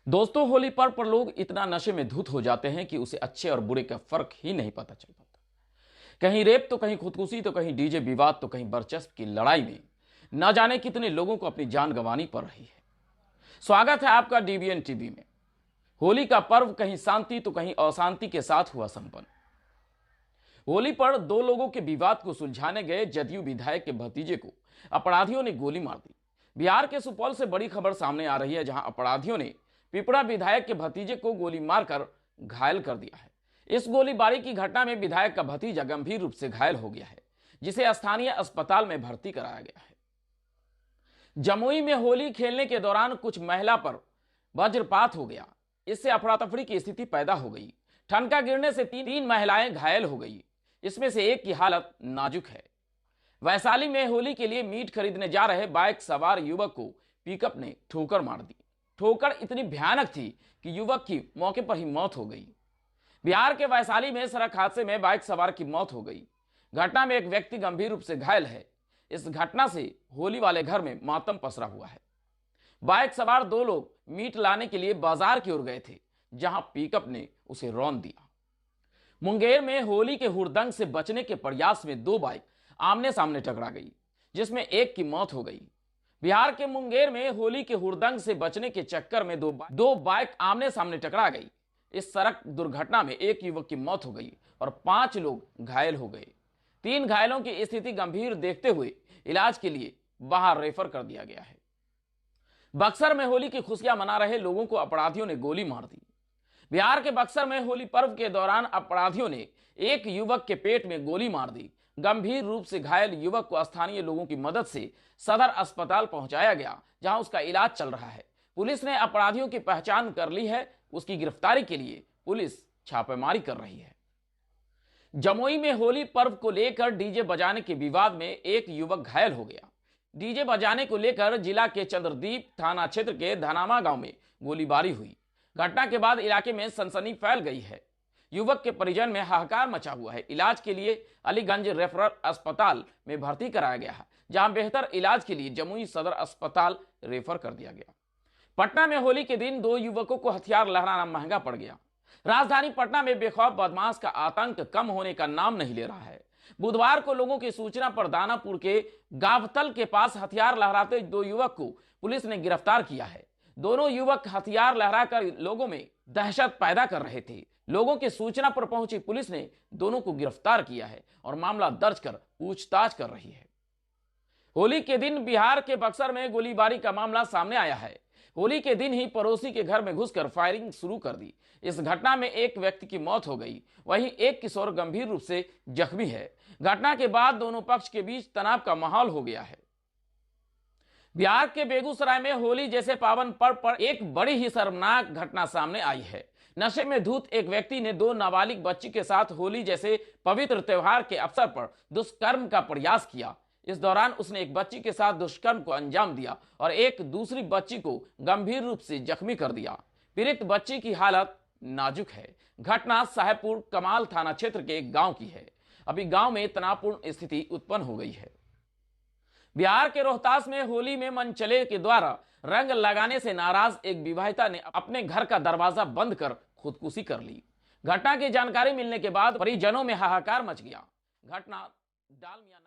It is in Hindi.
दोस्तों, होली पर्व पर लोग इतना नशे में धुत हो जाते हैं कि उसे अच्छे और बुरे का फर्क ही नहीं पता चल पाता। कहीं रेप तो कहीं खुदकुशी तो कहीं डीजे विवाद तो कहीं बरचस्प की लड़ाई में न जाने कितने लोगों को अपनी जान गंवानी पड़ रही है। स्वागत है आपका डीबीएन टीवी में। होली का पर्व कहीं शांति तो कहीं अशांति के साथ हुआ संपन्न। होली पर दो लोगों के विवाद को सुलझाने गए जदयू विधायक के भतीजे को अपराधियों ने गोली मार दी। बिहार के सुपौल से बड़ी खबर सामने आ रही है, जहां अपराधियों ने पिपरा विधायक के भतीजे को गोली मारकर घायल कर दिया है। इस गोलीबारी की घटना में विधायक का भतीजा गंभीर रूप से घायल हो गया है, जिसे स्थानीय अस्पताल में भर्ती कराया गया है। जमुई में होली खेलने के दौरान कुछ महिला पर वज्रपात हो गया। इससे अफरा तफरी की स्थिति पैदा हो गई। ठनका गिरने से तीन महिलाएं घायल हो गई। इसमें से एक की हालत नाजुक है। वैशाली में होली के लिए मीट खरीदने जा रहे बाइक सवार युवक को पिकअप ने ठोकर मार दी। ठोकर इतनी भयानक थी कि युवक की मौके पर ही मौत हो गई। बिहार के वैशाली में सड़क हादसे में बाइक सवार की मौत हो गई। घटना में एक व्यक्ति गंभीर रूप से घायल है। इस घटना से होली वाले घर में मातम पसरा हुआ है। बाइक सवार दो लोग मीट लाने के लिए बाजार की ओर गए थे, जहां पिकअप ने उसे रौंद दिया। मुंगेर में होली के हुड़दंग से बचने के प्रयास में दो बाइक आमने सामने टकरा गई, जिसमें एक की मौत हो गई। बिहार के मुंगेर में होली के हुड़दंग से बचने के चक्कर में दो बाइक आमने सामने टकरा गई। इस सड़क दुर्घटना में एक युवक की मौत हो गई और 5 लोग घायल हो गए। 3 घायलों की स्थिति गंभीर देखते हुए इलाज के लिए बाहर रेफर कर दिया गया है। बक्सर में होली की खुशियां मना रहे लोगों को अपराधियों ने गोली मार दी। बिहार के बक्सर में होली पर्व के दौरान अपराधियों ने एक युवक के पेट में गोली मार दी। गंभीर रूप से घायल युवक को स्थानीय लोगों की मदद से सदर अस्पताल पहुंचाया गया, जहां उसका इलाज चल रहा है। पुलिस ने अपराधियों की पहचान कर ली है। उसकी गिरफ्तारी के लिए पुलिस छापेमारी कर रही है। जमुई में होली पर्व को लेकर डीजे बजाने के विवाद में एक युवक घायल हो गया। डीजे बजाने को लेकर जिला के चंद्रदीप थाना क्षेत्र के धनामा गांव में गोलीबारी हुई। घटना के बाद इलाके में सनसनी फैल गई है। युवक के परिजन में हाहाकार मचा हुआ है। इलाज के लिए अलीगंज रेफरल अस्पताल में भर्ती कराया गया है, जहां बेहतर इलाज के लिए जमुई सदर अस्पताल रेफर कर दिया गया। पटना में होली के दिन 2 युवकों को हथियार लहराना महंगा पड़ गया। राजधानी पटना में बेखौफ बदमाश का आतंक कम होने का नाम नहीं ले रहा है। बुधवार को लोगों की सूचना पर दानापुर के गावतल के पास हथियार लहराते 2 युवक को पुलिस ने गिरफ्तार किया है। दोनों युवक हथियार लहराकर लोगों में दहशत पैदा कर रहे थे। लोगों की सूचना पर पहुंची पुलिस ने दोनों को गिरफ्तार किया है और मामला दर्ज कर पूछताछ कर रही है। होली के दिन बिहार के बक्सर में गोलीबारी का मामला सामने आया है। होली के दिन ही पड़ोसी के घर में घुसकर फायरिंग शुरू कर दी। इस घटना में एक व्यक्ति की मौत हो गई, वहीं एक किशोर गंभीर रूप से जख्मी है। घटना के बाद दोनों पक्ष के बीच तनाव का माहौल हो गया है। बिहार के बेगूसराय में होली जैसे पावन पर्व पर एक बड़ी ही शर्मनाक घटना सामने आई है। नशे में धुत एक व्यक्ति ने 2 नाबालिग बच्ची के साथ होली जैसे पवित्र त्योहार के अवसर पर दुष्कर्म का प्रयास किया। इस दौरान उसने एक बच्ची के साथ दुष्कर्म को अंजाम दिया और एक दूसरी बच्ची को गंभीर रूप से जख्मी कर दिया। पीड़ित बच्ची की हालत नाजुक है। घटना साहेबपुर कमाल थाना क्षेत्र के एक गांव की है। अभी गांव में तनावपूर्ण स्थिति उत्पन्न हो गई है। बिहार के रोहतास में होली में मनचले के द्वारा रंग लगाने से नाराज एक विवाहिता ने अपने घर का दरवाजा बंद कर खुदकुशी कर ली। घटना की जानकारी मिलने के बाद परिजनों में हाहाकार मच गया। घटना डालमिया